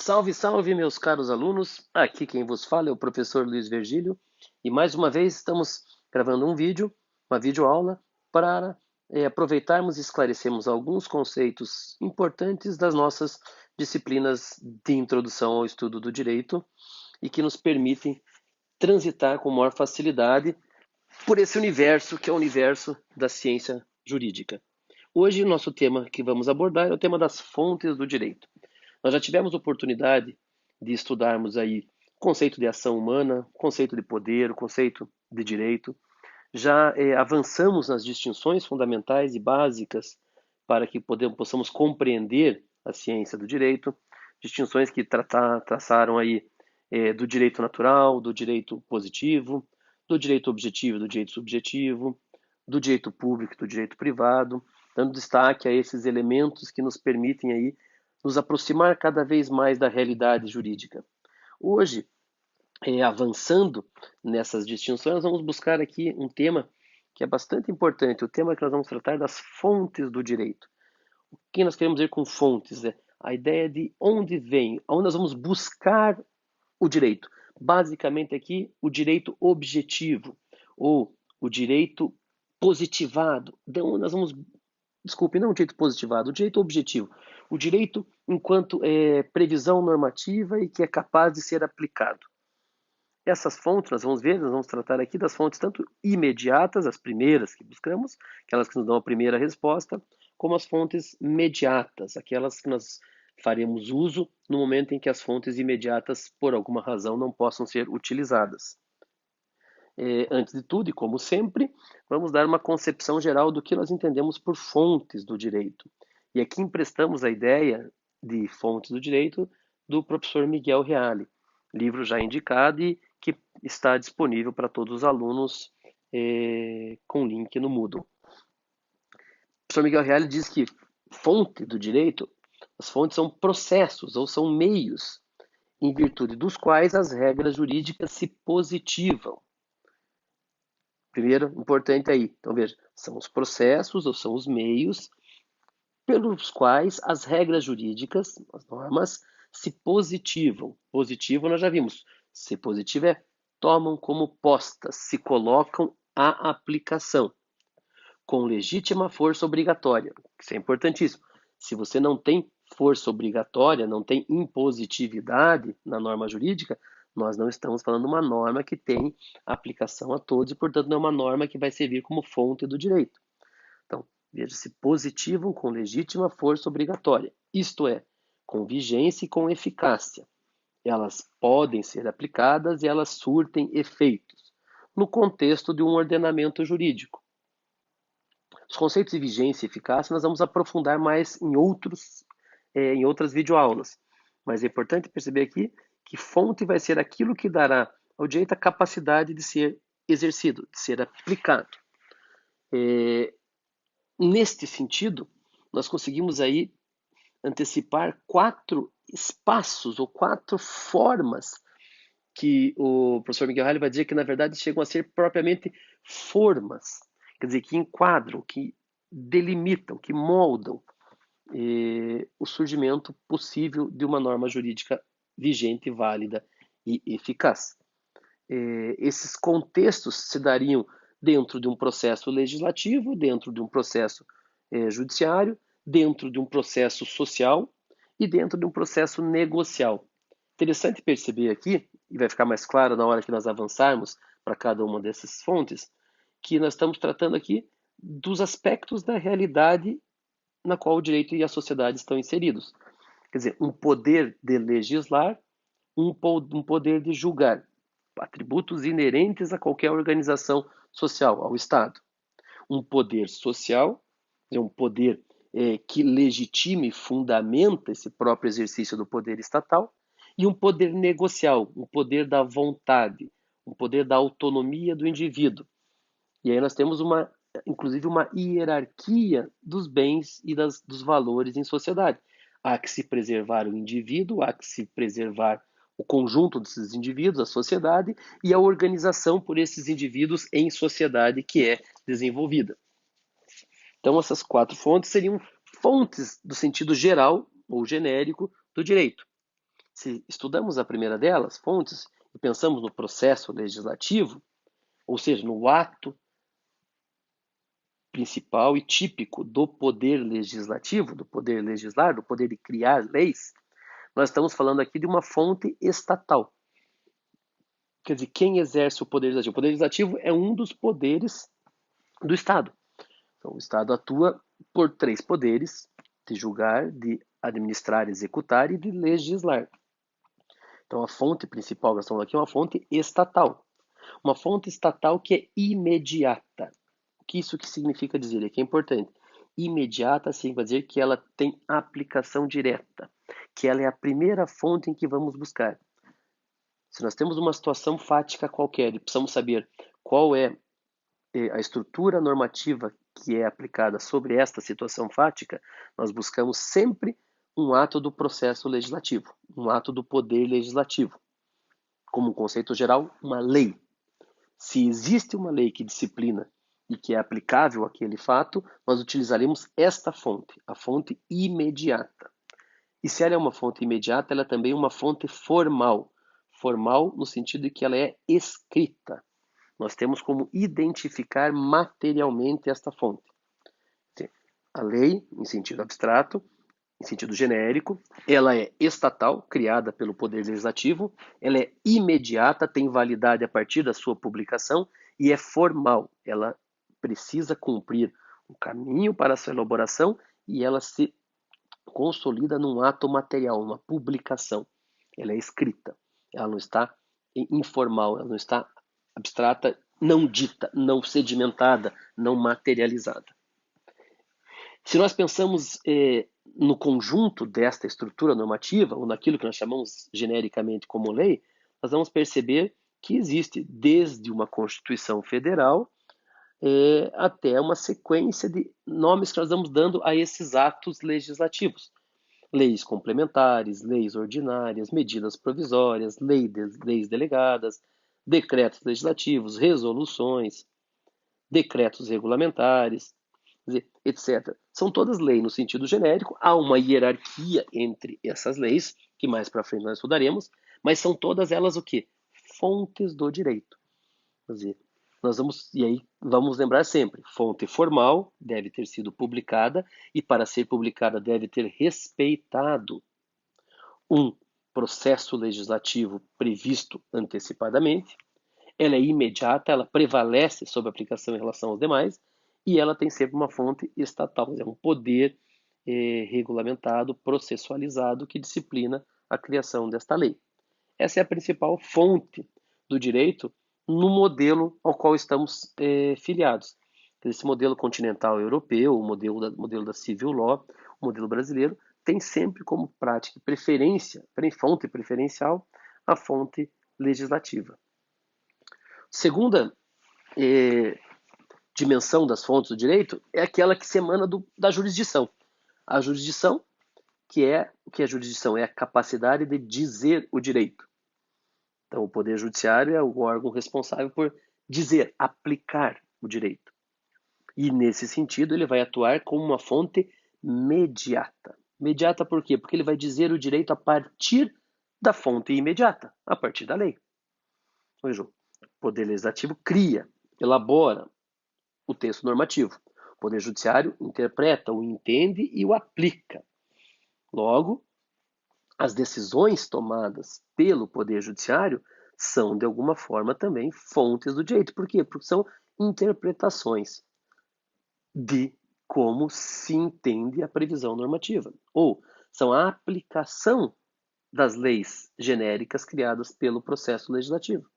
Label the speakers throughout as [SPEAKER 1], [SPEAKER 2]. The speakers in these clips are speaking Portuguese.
[SPEAKER 1] Salve, salve, meus caros alunos! Aqui quem vos fala é o professor Luiz Virgílio e mais uma vez estamos gravando um vídeo, uma videoaula, para aproveitarmos e esclarecermos alguns conceitos importantes das nossas disciplinas de introdução ao estudo do direito e que nos permitem transitar com maior facilidade por esse universo que é o universo da ciência jurídica. Hoje, o nosso tema que vamos abordar é o tema das fontes do direito. Nós já tivemos oportunidade de estudarmos aí o conceito de ação humana, o conceito de poder, o conceito de direito. Já avançamos nas distinções fundamentais e básicas para que possamos compreender a ciência do direito, distinções que traçaram aí do direito natural, do direito positivo, do direito objetivo, do direito subjetivo, do direito público, do direito privado, dando destaque a esses elementos que nos permitem aí nos aproximar cada vez mais da realidade jurídica. Hoje, avançando nessas distinções, nós vamos buscar aqui um tema que é bastante importante, o tema que nós vamos tratar das fontes do direito. O que nós queremos dizer com fontes? A ideia de onde vem, onde nós vamos buscar o direito. Basicamente aqui, o direito objetivo, ou o direito positivado. De onde nós vamos desculpe, não o direito positivado, o direito objetivo. O direito enquanto previsão normativa e que é capaz de ser aplicado. Essas fontes, nós vamos tratar aqui das fontes tanto imediatas, as primeiras que buscamos, aquelas que nos dão a primeira resposta, como as fontes mediatas, aquelas que nós faremos uso no momento em que as fontes imediatas, por alguma razão, não possam ser utilizadas. Antes de tudo, e como sempre, vamos dar uma concepção geral do que nós entendemos por fontes do direito. E aqui emprestamos a ideia de fontes do direito do professor Miguel Reale, livro já indicado e que está disponível para todos os alunos com link no Moodle. O professor Miguel Reale diz que fonte do direito, as fontes são processos ou são meios em virtude dos quais as regras jurídicas se positivam. Primeiro, importante aí. Então, veja, são os processos ou são os meios pelos quais as regras jurídicas, as normas, se positivam. Positivo nós já vimos. Se positivo é tomam como postas, se colocam à aplicação, com legítima força obrigatória. Isso é importantíssimo. Se você não tem força obrigatória, não tem impositividade na norma jurídica, nós não estamos falando de uma norma que tem aplicação a todos e, portanto, não é uma norma que vai servir como fonte do direito. Então, veja, se positivam com legítima força obrigatória, isto é, com vigência e com eficácia. Elas podem ser aplicadas e elas surtem efeitos no contexto de um ordenamento jurídico. Os conceitos de vigência e eficácia nós vamos aprofundar mais em outras videoaulas. Mas é importante perceber aqui que fonte vai ser aquilo que dará ao direito a capacidade de ser exercido, de ser aplicado. Neste sentido, nós conseguimos aí antecipar 4 espaços ou 4 formas que o professor Miguel Reale vai dizer que, na verdade, chegam a ser propriamente formas, quer dizer, que enquadram, que delimitam, que moldam o surgimento possível de uma norma jurídica vigente, válida e eficaz. Esses contextos se dariam dentro de um processo legislativo, dentro de um processo judiciário, dentro de um processo social e dentro de um processo negocial. Interessante perceber aqui, e vai ficar mais claro na hora que nós avançarmos para cada uma dessas fontes, que nós estamos tratando aqui dos aspectos da realidade na qual o direito e a sociedade estão inseridos. Quer dizer, um poder de legislar, um poder de julgar, atributos inerentes a qualquer organização social, ao Estado. Um poder social, um poder que legitime e fundamenta esse próprio exercício do poder estatal, e um poder negocial, um poder da vontade, um poder da autonomia do indivíduo. E aí nós temos inclusive uma hierarquia dos bens e dos valores em sociedade. Há que se preservar o indivíduo, há que se preservar o conjunto desses indivíduos, a sociedade, e a organização por esses indivíduos em sociedade que é desenvolvida. Então, essas 4 fontes seriam fontes do sentido geral ou genérico do direito. Se estudamos a primeira delas, fontes, e pensamos no processo legislativo, ou seja, no ato principal e típico do poder legislativo, do poder legislar, do poder de criar leis, nós estamos falando aqui de uma fonte estatal. Quer dizer, quem exerce o poder legislativo? O poder legislativo é um dos poderes do Estado. Então, o Estado atua por três poderes: de julgar, de administrar, executar e de legislar. Então, a fonte principal que nós estamos aqui é uma fonte estatal. Uma fonte estatal que é imediata. O que isso que significa dizer? É que é importante. Imediata significa dizer que ela tem aplicação direta, que ela é a primeira fonte em que vamos buscar. Se nós temos uma situação fática qualquer e precisamos saber qual é a estrutura normativa que é aplicada sobre esta situação fática, nós buscamos sempre um ato do processo legislativo, um ato do poder legislativo. Como um conceito geral, uma lei. Se existe uma lei que disciplina e que é aplicável àquele fato, nós utilizaremos esta fonte, a fonte imediata. E se ela é uma fonte imediata, ela é também uma fonte formal. Formal no sentido de que ela é escrita. Nós temos como identificar materialmente esta fonte. A lei, em sentido abstrato, em sentido genérico, ela é estatal, criada pelo Poder Legislativo, ela é imediata, tem validade a partir da sua publicação e é formal. Ela precisa cumprir um caminho para a sua elaboração e ela se consolida num ato material, uma publicação. Ela é escrita, ela não está informal, ela não está abstrata, não dita, não sedimentada, não materializada. Se nós pensamos no conjunto desta estrutura normativa, ou naquilo que nós chamamos genericamente como lei, nós vamos perceber que existe desde uma Constituição Federal até uma sequência de nomes que nós vamos dando a esses atos legislativos. Leis complementares, leis ordinárias, medidas provisórias, leis delegadas, decretos legislativos, resoluções, decretos regulamentares, etc. São todas leis no sentido genérico, há uma hierarquia entre essas leis, que mais para frente nós estudaremos, mas são todas elas o quê? Fontes do direito. Quer dizer, nós vamos, e aí vamos lembrar sempre, fonte formal deve ter sido publicada e para ser publicada deve ter respeitado um processo legislativo previsto antecipadamente. Ela é imediata, ela prevalece sobre a aplicação em relação aos demais e ela tem sempre uma fonte estatal, é um poder regulamentado, processualizado que disciplina a criação desta lei. Essa é a principal fonte do direito no modelo ao qual estamos filiados. Esse modelo continental europeu, o modelo da civil law, o modelo brasileiro, tem sempre como prática e preferência, fonte preferencial, a fonte legislativa. Segunda dimensão das fontes do direito é aquela que se emana da jurisdição. A jurisdição, o que é a jurisdição? É a capacidade de dizer o direito. Então, o Poder Judiciário é o órgão responsável por dizer, aplicar o direito. E, nesse sentido, ele vai atuar como uma fonte mediata. Mediata por quê? Porque ele vai dizer o direito a partir da fonte imediata, a partir da lei. Veja, o Poder Legislativo cria, elabora o texto normativo. O Poder Judiciário interpreta, o entende e o aplica. Logo, as decisões tomadas pelo Poder Judiciário são, de alguma forma, também fontes do direito. Por quê? Porque são interpretações de como se entende a previsão normativa. Ou são a aplicação das leis genéricas criadas pelo processo legislativo.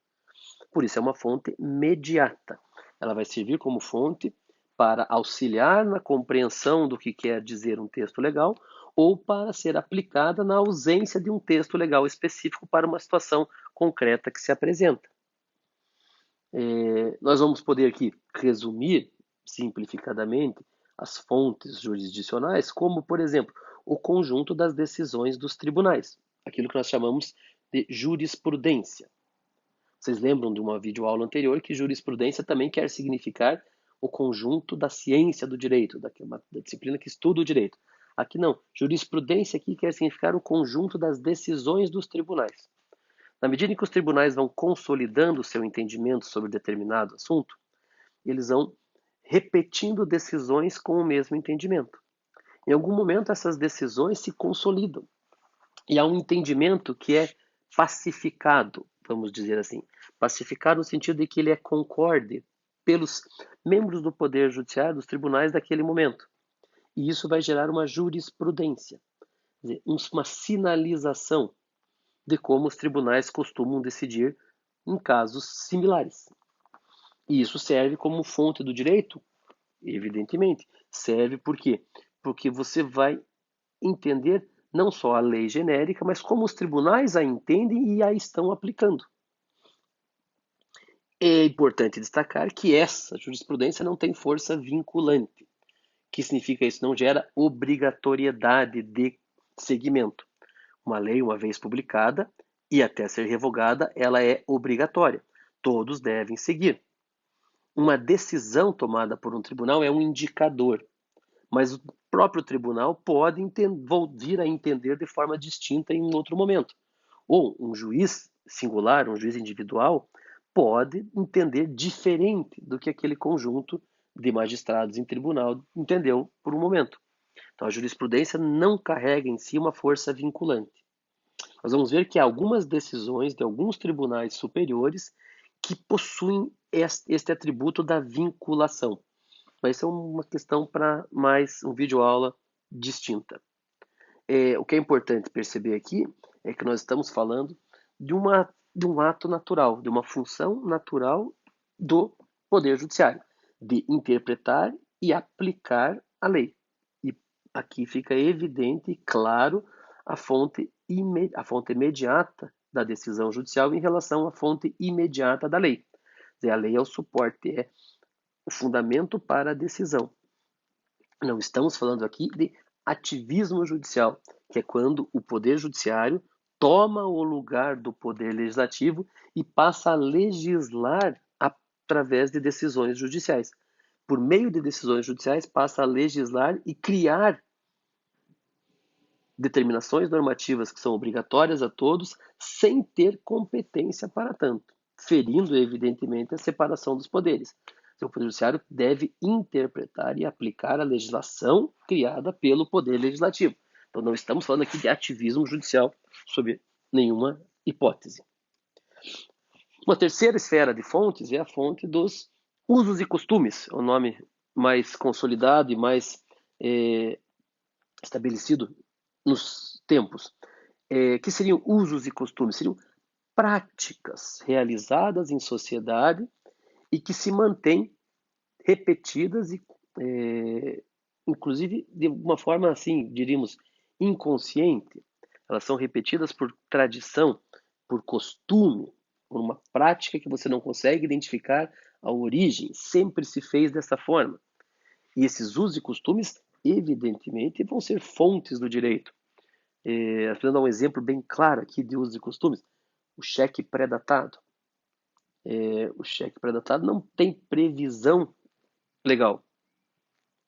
[SPEAKER 1] Por isso é uma fonte mediata. Ela vai servir como fonte para auxiliar na compreensão do que quer dizer um texto legal ou para ser aplicada na ausência de um texto legal específico para uma situação concreta que se apresenta. Nós vamos poder aqui resumir simplificadamente as fontes jurisdicionais, como, por exemplo, o conjunto das decisões dos tribunais, aquilo que nós chamamos de jurisprudência. Vocês lembram de uma videoaula anterior que jurisprudência também quer significar o conjunto da ciência do direito, da disciplina que estuda o direito. Aqui não. Jurisprudência aqui quer significar o conjunto das decisões dos tribunais. Na medida em que os tribunais vão consolidando o seu entendimento sobre determinado assunto, eles vão repetindo decisões com o mesmo entendimento. Em algum momento, essas decisões se consolidam. E há um entendimento que é pacificado, vamos dizer assim. Pacificado no sentido de que ele é concorde pelos membros do Poder Judiciário, dos tribunais daquele momento. E isso vai gerar uma jurisprudência, quer dizer, uma sinalização de como os tribunais costumam decidir em casos similares. E isso serve como fonte do direito? Evidentemente. Serve por quê? Porque você vai entender não só a lei genérica, mas como os tribunais a entendem e a estão aplicando. É importante destacar que essa jurisprudência não tem força vinculante. O que significa isso? Não gera obrigatoriedade de seguimento. Uma lei, uma vez publicada e até ser revogada, ela é obrigatória. Todos devem seguir. Uma decisão tomada por um tribunal é um indicador, mas o próprio tribunal pode vir a entender de forma distinta em outro momento. Ou um juiz singular, um juiz individual, pode entender diferente do que aquele conjunto de magistrados em tribunal entendeu por um momento. Então, a jurisprudência não carrega em si uma força vinculante. Nós vamos ver que há algumas decisões de alguns tribunais superiores que possuem este atributo da vinculação. Mas isso é uma questão para mais um vídeo-aula distinta. O que é importante perceber aqui é que nós estamos falando de um ato natural, de uma função natural do Poder Judiciário, de interpretar e aplicar a lei. E aqui fica evidente e claro a fonte imediata da decisão judicial em relação à fonte imediata da lei. Quer dizer, a lei é o suporte, é o fundamento para a decisão. Não estamos falando aqui de ativismo judicial, que é quando o Poder Judiciário toma o lugar do Poder Legislativo e passa a legislar através de decisões judiciais. Por meio de decisões judiciais, passa a legislar e criar determinações normativas que são obrigatórias a todos, sem ter competência para tanto, ferindo, evidentemente, a separação dos poderes. O Poder Judiciário deve interpretar e aplicar a legislação criada pelo Poder Legislativo. Então, não estamos falando aqui de ativismo judicial, sob nenhuma hipótese. Uma terceira esfera de fontes é a fonte dos usos e costumes, é o nome mais consolidado e mais estabelecido nos tempos. Que seriam usos e costumes? Seriam práticas realizadas em sociedade e que se mantêm repetidas e, inclusive, de uma forma assim, diríamos, inconsciente. Elas são repetidas por tradição, por costume, por uma prática que você não consegue identificar a origem. Sempre se fez dessa forma. E esses usos e costumes, evidentemente, vão ser fontes do direito. Vou dar um exemplo bem claro aqui de usos e costumes. O cheque pré-datado. O cheque pré-datado não tem previsão legal.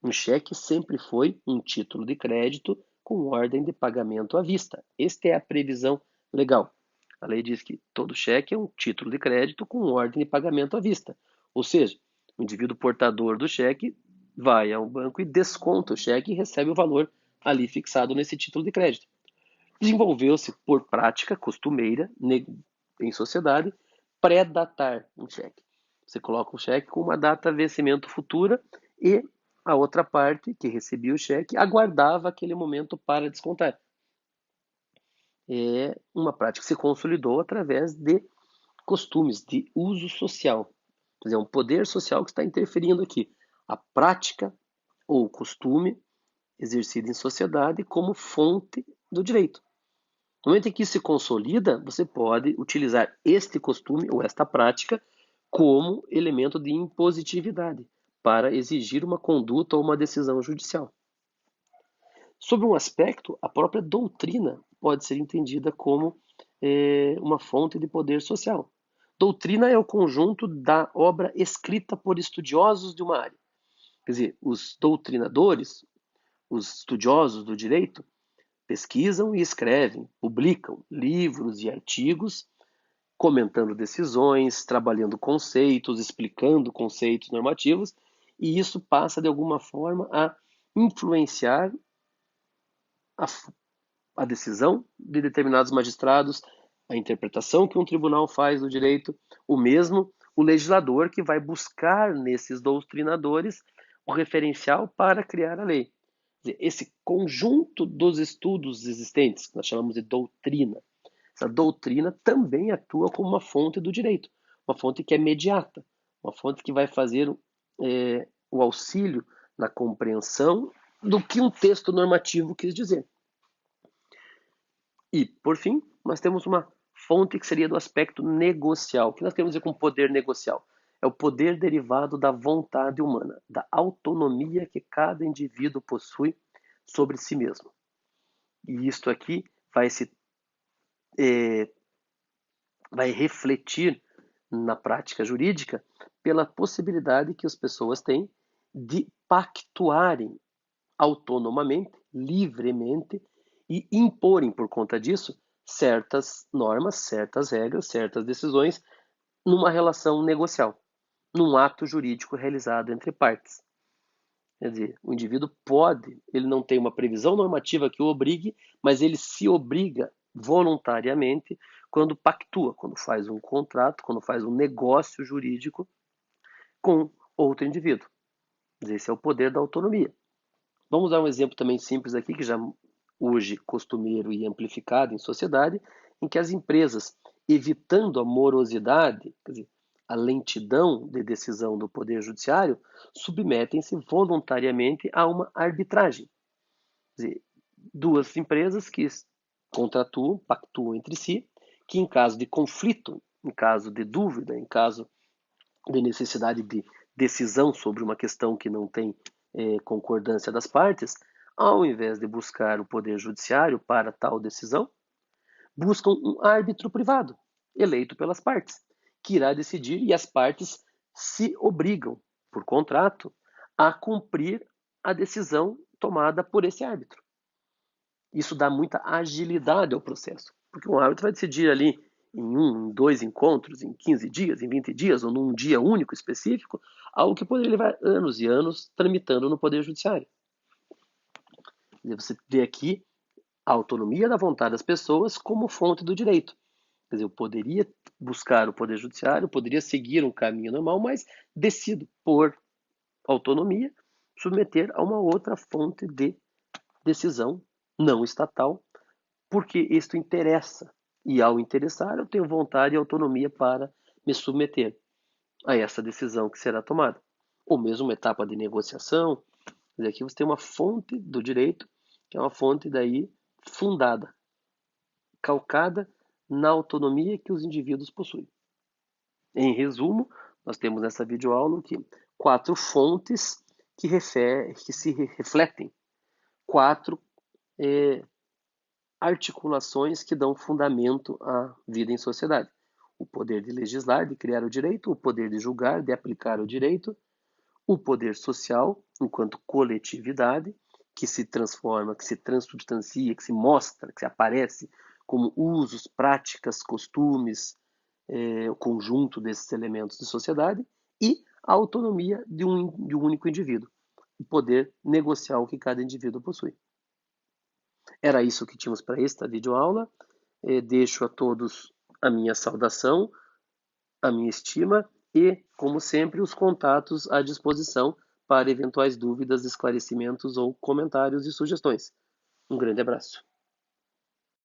[SPEAKER 1] Um cheque sempre foi um título de crédito com ordem de pagamento à vista. Esta é a previsão legal. A lei diz que todo cheque é um título de crédito com ordem de pagamento à vista. Ou seja, o indivíduo portador do cheque vai ao banco e desconta o cheque e recebe o valor ali fixado nesse título de crédito. Desenvolveu-se por prática costumeira em sociedade pré-datar um cheque. Você coloca um cheque com uma data de vencimento futura e a outra parte que recebia o cheque aguardava aquele momento para descontar. É uma prática que se consolidou através de costumes, de uso social. Quer dizer, é um poder social que está interferindo aqui. A prática ou costume exercido em sociedade como fonte do direito. No momento em que isso se consolida, você pode utilizar este costume ou esta prática como elemento de impositividade para exigir uma conduta ou uma decisão judicial. Sobre um aspecto, a própria doutrina pode ser entendida como uma fonte de poder social. Doutrina é o conjunto da obra escrita por estudiosos de uma área. Quer dizer, os doutrinadores, os estudiosos do direito pesquisam e escrevem, publicam livros e artigos comentando decisões, trabalhando conceitos, explicando conceitos normativos, e isso passa de alguma forma a influenciar a, a decisão de determinados magistrados, a interpretação que um tribunal faz do direito, o mesmo o legislador que vai buscar nesses doutrinadores o referencial para criar a lei. Esse conjunto dos estudos existentes, que nós chamamos de doutrina, essa doutrina também atua como uma fonte do direito, uma fonte que é mediata, uma fonte que vai fazer o auxílio na compreensão do que um texto normativo quis dizer. E, por fim, nós temos uma fonte que seria do aspecto negocial. O que nós queremos dizer com poder negocial? É o poder derivado da vontade humana, da autonomia que cada indivíduo possui sobre si mesmo. E isto aqui vai refletir na prática jurídica pela possibilidade que as pessoas têm de pactuarem autonomamente, livremente e imporem por conta disso certas normas, certas regras, certas decisões numa relação negocial, num ato jurídico realizado entre partes. Quer dizer, o indivíduo pode, ele não tem uma previsão normativa que o obrigue, mas ele se obriga voluntariamente quando pactua, quando faz um contrato, quando faz um negócio jurídico com outro indivíduo. Esse é o poder da autonomia. Vamos dar um exemplo também simples aqui, que já hoje costumeiro e amplificado em sociedade, em que as empresas, evitando a morosidade, quer dizer, a lentidão de decisão do Poder Judiciário, submetem-se voluntariamente a uma arbitragem. Quer dizer, duas empresas que contratuam, pactuam entre si, que em caso de conflito, em caso de dúvida, em caso de necessidade de decisão sobre uma questão que não tem concordância das partes, ao invés de buscar o Poder Judiciário para tal decisão, buscam um árbitro privado, eleito pelas partes, que irá decidir e as partes se obrigam, por contrato, a cumprir a decisão tomada por esse árbitro. Isso dá muita agilidade ao processo, porque um árbitro vai decidir ali em dois encontros, em 15 dias, em 20 dias, ou num dia único específico, algo que poderia levar anos e anos tramitando no Poder Judiciário. Você vê aqui a autonomia da vontade das pessoas como fonte do direito. Quer dizer, eu poderia buscar o Poder Judiciário, eu poderia seguir um caminho normal, mas decido, por autonomia, submeter a uma outra fonte de decisão não estatal, porque isto interessa. E ao interessar, eu tenho vontade e autonomia para me submeter a essa decisão que será tomada. Ou mesmo uma etapa de negociação. Aqui você tem uma fonte do direito, que é uma fonte daí fundada, calcada na autonomia que os indivíduos possuem. Em resumo, nós temos nessa videoaula aqui 4 fontes que se refletem, 4 articulações que dão fundamento à vida em sociedade. O poder de legislar, de criar o direito, o poder de julgar, de aplicar o direito, o poder social, enquanto coletividade, que se transforma, que se transubstancia, que se mostra, que se aparece como usos, práticas, costumes, o conjunto desses elementos de sociedade, e a autonomia de um único indivíduo, o poder negocial que cada indivíduo possui. Era isso que tínhamos para esta videoaula. Deixo a todos a minha saudação, a minha estima e, como sempre, os contatos à disposição para eventuais dúvidas, esclarecimentos ou comentários e sugestões. Um grande abraço.